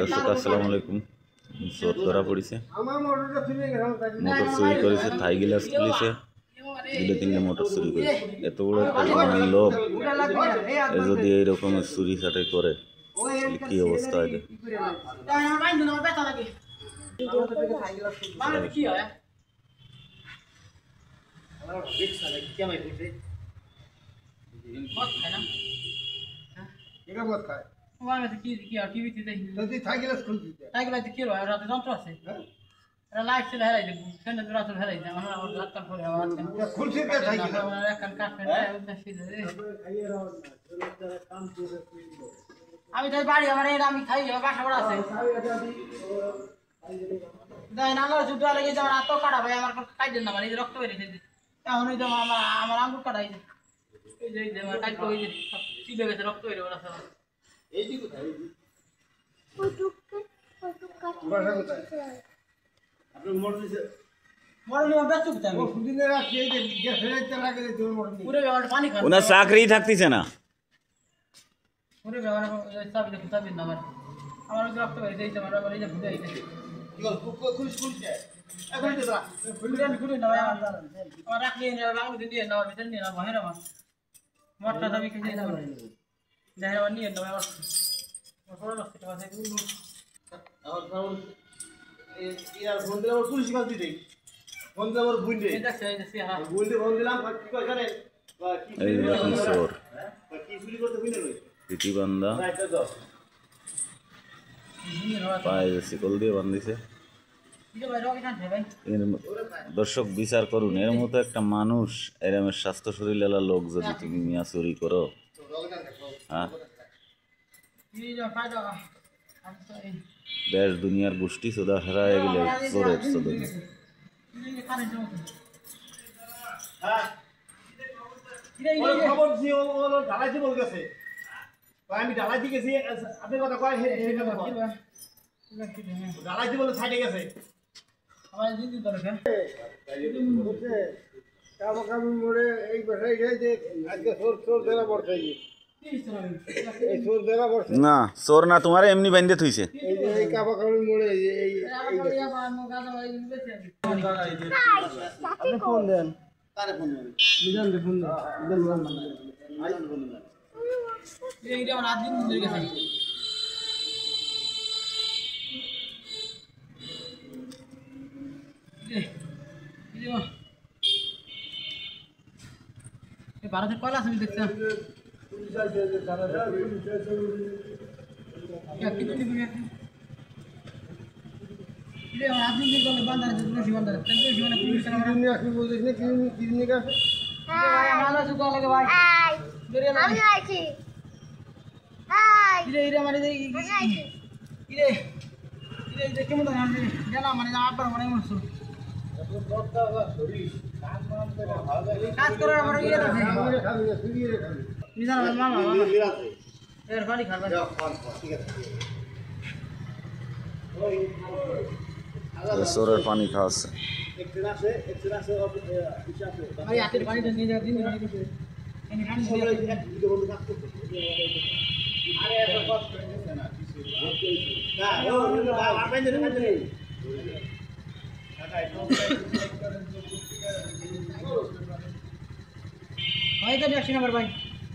দর্শক আসসালামু আলাইকুম। চোর ধরা পড়েছে, মোটর চুরি করেছে, থাই গিলাস খুলেছে, দুটো তিনটে মোটর চুরি করেছে। এত বড় একটা লোক যদি এইরকম চুরি চাটাই করে কি অবস্থা হয়? আমি তাই বাড়ি আমার আমি খাই বাসা বড় আছে যুদ্ধ লেগে আমার হাত কাটা ভাই আমার কাট দেন না মানে রক্ত বেরিয়ে এখন ওই আমার আঙুল কাটাই চিলে গেছে রক্ত বেরিয়ে বেড়াচ্ছে ওনার চাকরি থাকতেছে না। আমার রক্ত বেরিয়ে আমার ভুলে রাখলে দিয়ে নেওয়ার ভিতরে নিয়ে নেওয়া হয় আমার মরটা দাবি খেতে যাই নিয়ে নেওয়া বান্ধা পায়ে শিকল দিয়ে বান্ধিছে। দর্শক বিচার করুন, এর মতো একটা মানুষ এরমের স্বাস্থ্য শরীর এলা লোক যদি তুমি মিয়া চুরি করো, হ্যাঁ দেশ দুনিয়ার গোষ্ঠী সোদা হারায় গেলে চোরের চোদন। আমি ডালাইতে গেছি আপনি কথা কয় ডালাইতে বলে সাইডে গেছে আমার জিন্দি দরকার কামাকামি মোড়ে এই বাসায় যে আজকে চোর ধরা পড়ছে এই চোর ধরা পড়ছে না চোর না, তোমার এমনি বাইন্দে থইছে এই যে এই কামাকামি মোড়ে আপনি ফোন দেন কারে ফোন দেন মিজান রে ফোন দেন মিজান ফোন দেন এইটা আমার আদিন ধরে গেছে ভারতের কয়লা আছে দেখছেন কেমন গেলাম মানে আবার মানে মরছো কাজ করার পরে ইয়ে আছে মিজান মামা এর পানি খাবে চোরের পানি খাওয়াচ্ছে। ভাই আতের পানিটা নিয়ে যাওয়ার দিন এনে পানি দিয়ে আরে এত কষ্ট করতেছে না না ও আপনি দেন ভাই তো দেখছি না ভাই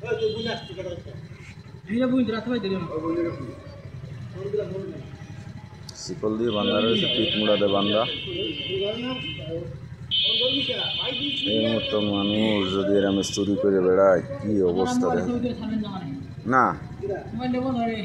ওই তো বুঝ আসছে কথা এইটা বুঝতে রাখতে ভাই দিলাম শিকল দিয়ে বান্ধা রয়েছে, পিঠ মুড়াতে বান্ধা। এই মতো মানুষ যদি এরম চুরি করে বেড়ায় কি অবস্থা? না মোবাইল দেবো ধরে